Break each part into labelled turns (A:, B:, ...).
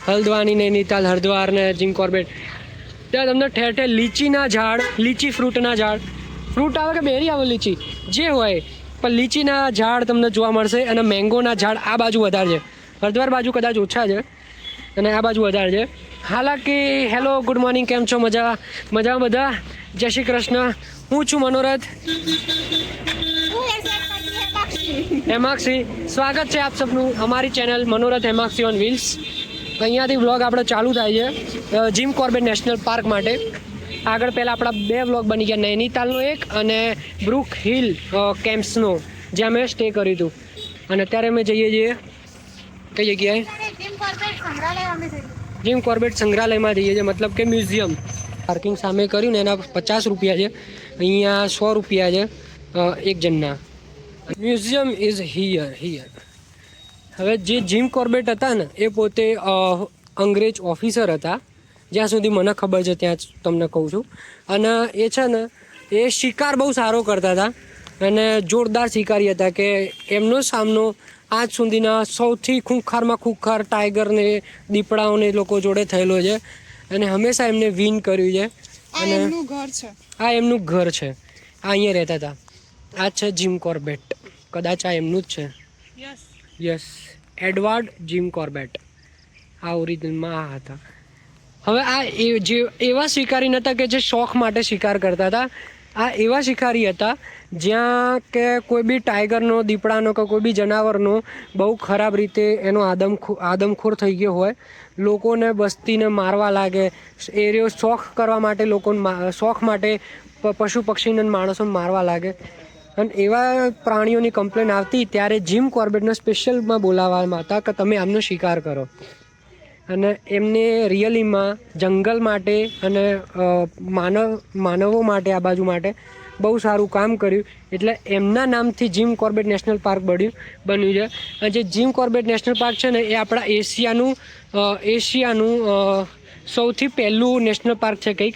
A: હલ્દવાની, નૈનીતાલ, હરિદ્વાર ને Jim Corbett, ત્યાં તમને ઠેર ઠેર લીચીના ઝાડ, લીચી ફ્રૂટના ઝાડ, ફ્રૂટ આવે કે બેરી આવે લીચી જે હોય, પણ લીચીના ઝાડ તમને જોવા મળશે. અને મેંગોના ઝાડ આ બાજુ વધારે છે, હરિદ્વાર બાજુ કદાચ ઓછા છે અને આ બાજુ વધારે છે. હાલાકી હેલો ગુડ મોર્નિંગ, કેમ છો? મજા બધા? જય શ્રી કૃષ્ણ. હું છું મનોરથ હેમાક્ષી. સ્વાગત છે આપ સબનું અમારી ચેનલ મનોરથ હેમાક્ષી ઓન વ્હીલ્સ. અહીંયાથી વ્લોગ આપણે ચાલુ થાય છે જીમ કોર્બેટ નેશનલ પાર્ક માટે. આગળ પહેલાં આપણા 2 વ્લોગ બની ગયા, નૈનીતાલનો એક અને બ્રુક હિલ કેમ્પ્સનો, જ્યાં મેં સ્ટે કર્યું હતું. અને અત્યારે અમે જઈએ છીએ કઈ જગ્યાએ? જીમ કોર્બેટ સંગ્રહાલયમાં જઈએ છીએ, મતલબ કે મ્યુઝિયમ. પાર્કિંગ સામે કર્યું ને એના 50 રૂપિયા છે, અહીંયા 100 રૂપિયા છે એક જણના. Museum is here. હવે જે જીમ કોર્બેટ હતા ને એ પોતે અંગ્રેજ ઓફિસર હતા, જ્યાં સુધી મને ખબર છે ત્યાં તમને કહું છું. અને એ છે ને એ શિકાર બહુ સારો કરતા હતા અને જોરદાર શિકારી હતા, કે એમનો સામનો આજ સુધીના સૌથી ખૂંખારમાં ખૂંખાર ટાઈગરને, દીપડાઓને લોકો જોડે થયેલો છે અને હંમેશા એમને વિન કર્યું છે. અને આ એમનું ઘર છે, આ અહીંયા રહેતા હતા. આ છે જીમ કોર્બેટ, કદાચ આ એમનું જ છે. યસ, એડવર્ડ જીમ કોર્બેટ આ ઓરિજિનલમાં આ હતા. હવે આ એવા શિકારી નહોતા કે જે શોખ માટે શિકાર કરતા હતા. આ એવા શિકારી હતા જ્યાં કે કોઈ બી ટાઈગરનો, દીપડાનો કે કોઈ બી જનાવરનો બહુ ખરાબ રીતે એનો આદમખોર થઈ ગયો હોય, લોકોને બસ્તીને મારવા લાગે, એરિયો શોખ કરવા માટે, લોકોને શોખ માટે પશુ પક્ષીને માણસોને મારવા લાગે. અને એવા પ્રાણીઓની કમ્પ્લેન આવતી ત્યારે જીમ કોર્બેટને સ્પેશિયલમાં બોલાવવામાં હતા કે તમે આમનો શિકાર કરો. અને એમને રિયલીમાં જંગલ માટે અને માનવો માટે, આ બાજુ માટે બહુ સારું કામ કર્યું. એટલે એમના નામથી જીમ કોર્બેટ નેશનલ પાર્ક બન્યું છે. અને જે જીમ કોર્બેટ નેશનલ પાર્ક છે ને એ આપણા એશિયાનું સૌથી પહેલું નેશનલ પાર્ક છે કંઈક,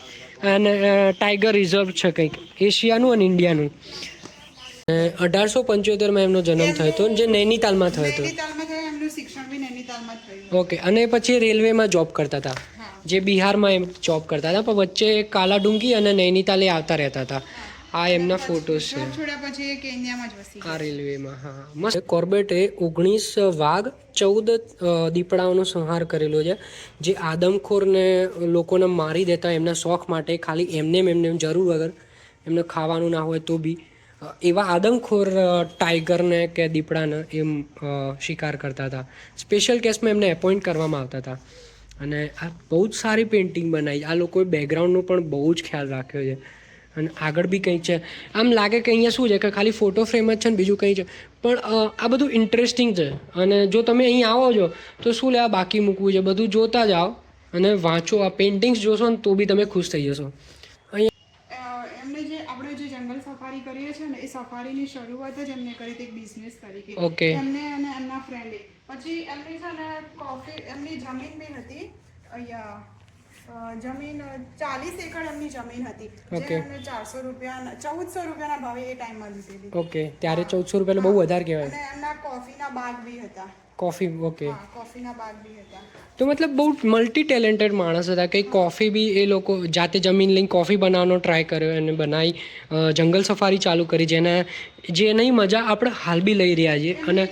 A: અને ટાઈગર રિઝર્વ છે કંઈક, એશિયાનું અને ઇન્ડિયાનું. 1875માં એમનો જન્મ થયો હતો, જે નૈનીતાલમાં થયો હતો. ઓકે. અને પછી રેલવેમાં જોબ કરતા હતા, જે બિહારમાં એમ જોબ કરતા હતા, પણ વચ્ચે કાલાડુંગી અને નૈનીતાલે આવતા રહેતા હતા. આ એમના ફોટોસ છે. આ રેલવેમાં. હા, મસ્ત. કોર્બેટે 19 વાઘ, 14 દીપડાઓનો સંહાર કરેલો છે, જે આદમખોરને લોકોને મારી દેતા એમના શોખ માટે, ખાલી એમને જરૂર વગર, એમને ખાવાનું ના હોય તો બી એવા આદમખોર ટાઈગરને કે દીપડાને એમ શિકાર કરતા હતા. સ્પેશિયલ કેસમાં એમને એપોઇન્ટ કરવામાં આવતા હતા. અને આ બહુ જ સારી પેઇન્ટિંગ બનાવી. આ લોકોએ બેકગ્રાઉન્ડનો પણ બહુ જ ખ્યાલ રાખ્યો છે. અને આગળ બી કંઈક છે, આમ લાગે કે અહીંયા શું છે કે ખાલી ફોટો ફ્રેમ જ છે ને બીજું કંઈ છે, પણ આ બધું ઇન્ટરેસ્ટિંગ છે. અને જો તમે અહીં આવો છો તો શું લેવા બાકી મૂકવું છે, બધું જોતા જાઓ અને વાંચો. આ પેઇન્ટિંગ્સ જોશો ને તો બી તમે ખુશ થઈ જશો.
B: આપણે જે જંગલ સફારી કરીએ છીએ ને, એ સફારીની શરૂઆત જ એમને કરી હતી એક બિઝનેસ તરીકે.
A: ઓકે.
B: એમને અને એમના ફ્રેન્ડે પછી એમની છે ને એમની જમીન બી હતી અહીંયા, જમીન 40 એકર એમની જમીન હતી, જે એમને 1400 રૂપિયાના ભાવે એ ટાઈમમાં લીધેલી.
A: ઓકે. ત્યારે 1400 રૂપિયા બહુ વધારે કહેવાય.
B: અને એમના કોફીના બાગ બી હતા.
A: કોફી. ઓકે.
B: કોફીના બાગ બી હતા.
A: તો મતલબ બહુ મલ્ટી ટેલેન્ટેડ માણસ હતા. કંઈ કોફી બી એ લોકો જાતે જમીન લઈને કોફી બનાવવાનો ટ્રાય કર્યો અને બનાવી, જંગલ સફારી ચાલુ કરી, જેની મજા આપણે હાલ બી લઈ રહ્યા છીએ. અને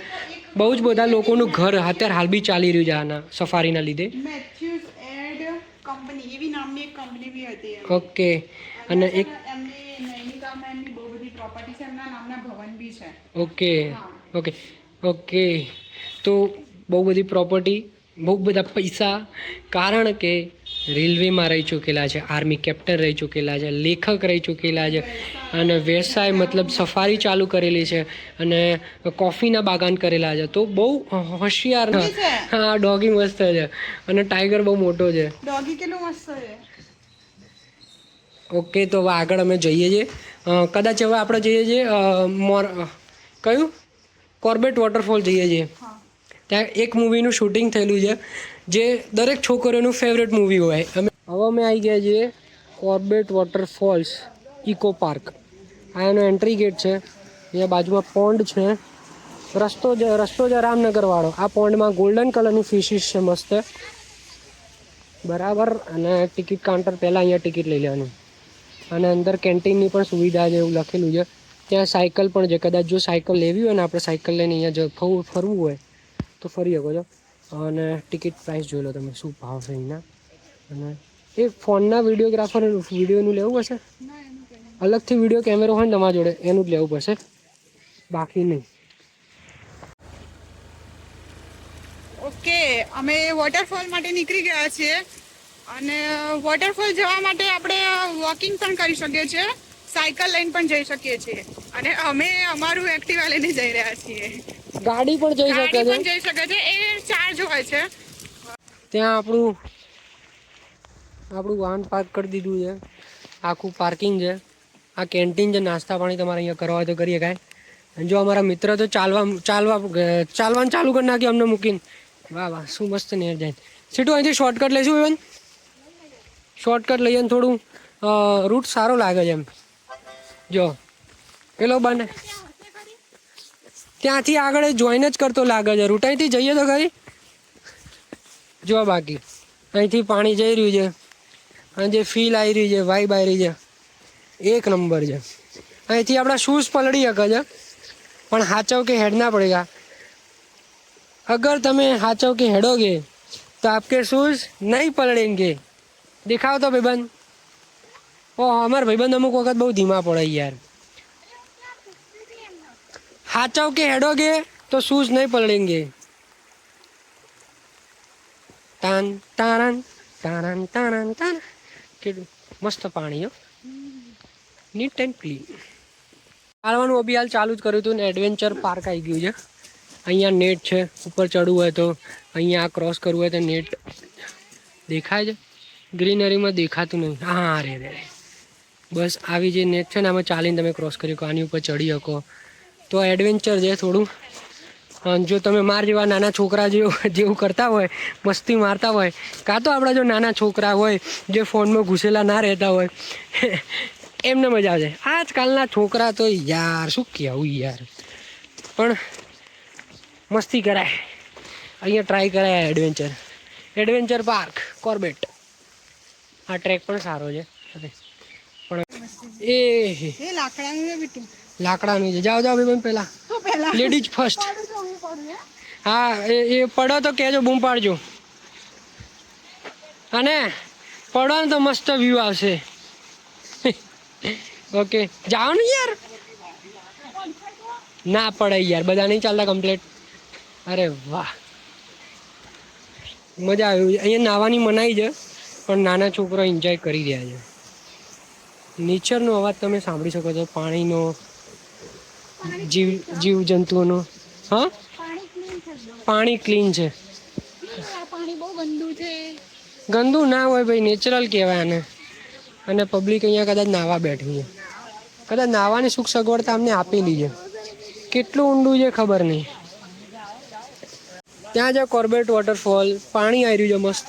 A: બહુ જ બધા લોકોનું ઘર અત્યારે હાલ બી ચાલી રહ્યું છે આના સફારીના લીધે.
B: મેથ્યુઝ એડ કંપની એવી નામની એક કંપની બી હતી.
A: ઓકે. અને એક
B: એમની નૈનીતાલમાં એમની બહુ બધી પ્રોપર્ટી છે, એમના નામના ભવન બી છે.
A: ઓકે. તો બહુ બધી પ્રોપર્ટી, બહુ બધા પૈસા, કારણ કે રેલવેમાં રહી ચૂકેલા છે, આર્મી કેપ્ટન રહી ચૂકેલા છે, લેખક રહી ચૂકેલા છે, અને વ્યવસાય મતલબ સફારી ચાલુ કરેલી છે, અને કોફીના બાગાન કરેલા છે. તો બહુ હોશિયાર. હા, ડોગી મસ્ત છે અને ટાઈગર બહુ મોટો છે.
B: ડોગી કેટલું મસ્ત છે.
A: ઓકે. તો હવે આગળ અમે જઈએ છીએ. કદાચ હવે આપણે જઈએ છીએ કયું કોર્બેટ વોટરફોલ જઈએ છીએ. ત્યાં એક મૂવીનું શૂટિંગ થયેલું છે, જે દરેક છોકરીઓનું ફેવરેટ મૂવી હોય. હવે અમે આવી ગયા છીએ કોર્બેટ વોટરફોલ્સ ઇકો પાર્ક. આ એનો એન્ટ્રી ગેટ છે. અહીંયા બાજુમાં પોન્ડ છે. રસ્તો છે રામનગરવાળો. આ પોન્ડમાં ગોલ્ડન કલરની ફિશિસ છે મસ્ત. બરાબર. અને ટિકિટ કાઉન્ટર પહેલાં અહીંયા ટિકિટ લઈ લેવાની. અને અંદર કેન્ટીનની પણ સુવિધા છે એવું લખેલું છે. ત્યાં સાયકલ પણ છે, કદાચ જો સાયકલ લેવી હોય ને આપણે સાયકલ લઈને અહીંયા ફરવું હોય તો ફરી શકો છો. અને ટિકિટ પ્રાઇસ જોઈ લો તમે શું ભાવ છે અહીંના. અને એ ફોનના વિડીયોનું લેવું હશે, અલગથી વિડીયો કેમેરો હોય ને તમારા જોડે એનું જ લેવું પડશે, બાકી નહીં.
B: ઓકે, અમે વોટરફોલ માટે નીકળી ગયા છીએ. અને વોટરફોલ જવા માટે આપણે વોકિંગ પણ કરી શકીએ છીએ, સાયકલ લઈને પણ જઈ શકીએ છીએ. અને અમે અમારું એક્ટિવા લઈને જઈ રહ્યા છીએ.
A: ગાડી પણ જઈ શકે
B: છે, એ ચાર્જ હોય છે.
A: ત્યાં આપણું વાહન પાર્ક કરી દીધું છે, આખું પાર્કિંગ છે. આ કેન્ટીન છે, નાસ્તા પાણી તમારે અહીંયા કરવા હોય તો કરીએ કાંઈ. અને જો અમારા મિત્ર તો ચાલવાનું ચાલુ કરી નાખ્યું અમને મૂકીને. વાહ વાહ, શું મસ્ત નેર જાય. સીધું અહીંથી શોર્ટકટ લઈશું ઇવન, શોર્ટકટ લઈએ ને થોડું રૂટ સારો લાગે છે એમ. જો પેલો બને ત્યાંથી આગળ જોઈન જ કરતો લાગે છે રૂટ. અહીંથી જઈએ તો ખરી. જો બાકી અહીંથી પાણી જઈ રહ્યું છે અને જે ફીલ આવી રહી છે, વાઇબ આવી રહી છે, એક નંબર છે. અહીંથી આપણા શૂઝ પલળી શકે છે, પણ હાચવ કે હેડના પડેગા. અગર તમે હાચવ કે હેડોगे તો आपके शूज नहीं पलड़ेंगे. दिखाओ तो भाईबंद. ओ हमारे भाईबंद अमुक वक्त बहुत धीमा पड़े यार. हाचव के हेडोगे तो शूज नहीं पलड़ेंगे. તાન તારન તારન તારન તાન. કેટલું મસ્ત પાણી હો, નીટ એન્ડ ક્લીન. ચાલવાનું અભિયાન ચાલુ જ કર્યું હતું ને એડવેન્ચર પાર્ક આવી ગયું છે. અહીંયા નેટ છે, ઉપર ચડવું હોય તો અહીંયા ક્રોસ કરવું હોય તો નેટ દેખાય છે. ગ્રીનરીમાં દેખાતું નહીં. હા રે રે, બસ આવી જે નેટ છે ને આમાં ચાલીને તમે ક્રોસ કરી શકો, આની ઉપર ચડી શકો. તો એડવેન્ચર છે થોડું. જો તમે માર જેવા નાના છોકરા જેવું કરતા હોય, મસ્તી મારતા હોય, કાં તો આપણા જો નાના છોકરા હોય જે ફોનમાં ઘૂસેલા ના રહેતા હોય એમને મજા આવશે. આજકાલના છોકરા તો યાર શું કહેવું યાર, પણ મસ્તી કરાય. અહીંયા ટ્રાય કરાય એડવેન્ચર પાર્ક કોર્બેટ. આ ટ્રેક પણ સારો છે, પણ એ લાકડાનું છે. જાઓ ભાઈ પહેલા લેડીઝ ફર્સ્ટ. હા એ પડો તો કહેજો, બૂમ પાડજો. અને પડો ને તો મસ્ત વ્યૂ આવશે. ઓકે જાઓ ને યાર. ના પડે યાર, બધા નહીં ચાલતા કમ્પ્લીટ. અરે વાહ, મજા આવી. અહીંયા નાહવાની મનાઈ છે, પણ નાના છોકરો એન્જોય કરી રહ્યા છે. નેચરનો અવાજ તમે સાંભળી શકો છો, પાણીનો, જીવ જંતુઓનો. હા પાણી ક્લીન છે. ગંદુ ના હોય ભાઈ, નેચરલ કહેવાય આને. અને પબ્લિક અહીંયા કદાચ નાહવા બેઠી છે, કદાચ નાહવાની સુખ સગવડતા અમને આપેલી છે. કેટલું ઊંડું છે ખબર નહીં. ત્યાં જે કોર્બેટ વોટરફોલ, પાણી આવી રહ્યું છે મસ્ત.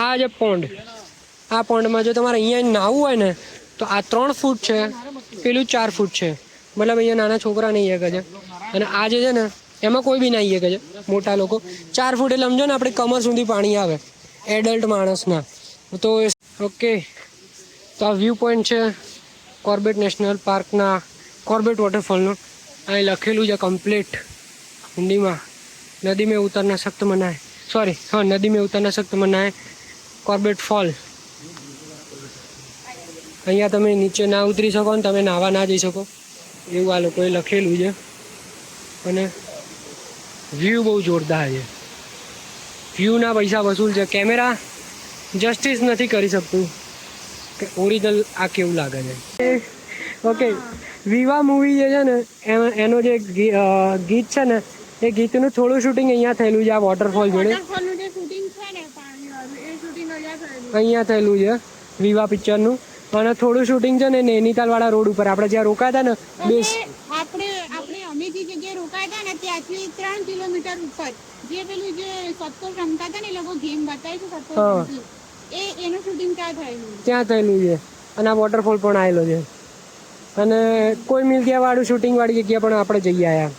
A: આ જે પોન્ડ, આ પોન્ડમાં જો તમારે અહીંયા નાહવું હોય ને તો આ 3 ફૂટ છે, પેલું 4 ફૂટ છે. મતલબ અહીંયા નાના છોકરા નહીં શકે છે. અને આ જે છે ને એમાં કોઈ બી નાહી શકે છે, મોટા લોકો. 4 ફૂટ એટલે સમજો ને આપણે કમર સુધી પાણી આવે એડલ્ટ માણસના. તો ઓકે, તો આ વ્યૂ પોઈન્ટ છે કોર્બેટ નેશનલ પાર્કના, કોર્બેટ વોટરફોલનું. અહીં લખેલું છે કમ્પ્લીટ હિન્દીમાં, નદી में उतरना सख्त मना है. सॉरी, हाँ, नदी में उतरना सख्त मना है. Corbett fall. અહીંયા તમે નીચે ના ઉતરી શકો ને તમે નાહવા ના જઈ શકો એવું આ લોકોએ લખેલું છે. અને વ્યૂ બહુ જોરદાર છે. વ્યૂના પૈસા વસૂલ છે. કેમેરા જસ્ટિસ નથી કરી શકતું કે ઓરિજિનલ આ કેવું લાગે છે. ઓકે, વિવા મૂવી જે છે ને એનો જે ગીત છે ને એ ગીતનું થોડું શૂટિંગ અહીંયા થયેલું છે. આ વોટરફોલ જોડે અહીંયા થયેલું છે વિવા પિક્ચરનું. અને થોડું શૂટિંગ છે ને નૈનીતાલ વાળા રોડ ઉપર આપણે જ્યાં રોકાયા હતા ને
B: આપણે અમે જે જગ્યાએ રોકાયા હતા ને ત્યાંથી 3 કિલોમીટર ઉપર જે પેલું જે સત્તર રમતા હતા ને એ લોકો ગેમ બતાવી છે સત્તર, એનું શૂટિંગ ત્યાં થયેલું છે. અને આ વોટરફોલ પણ આવેલો છે. અને કોઈ મિલ ગયા વાળું શૂટિંગ વાળી જગ્યા પણ આપણે જઈ આવ્યા.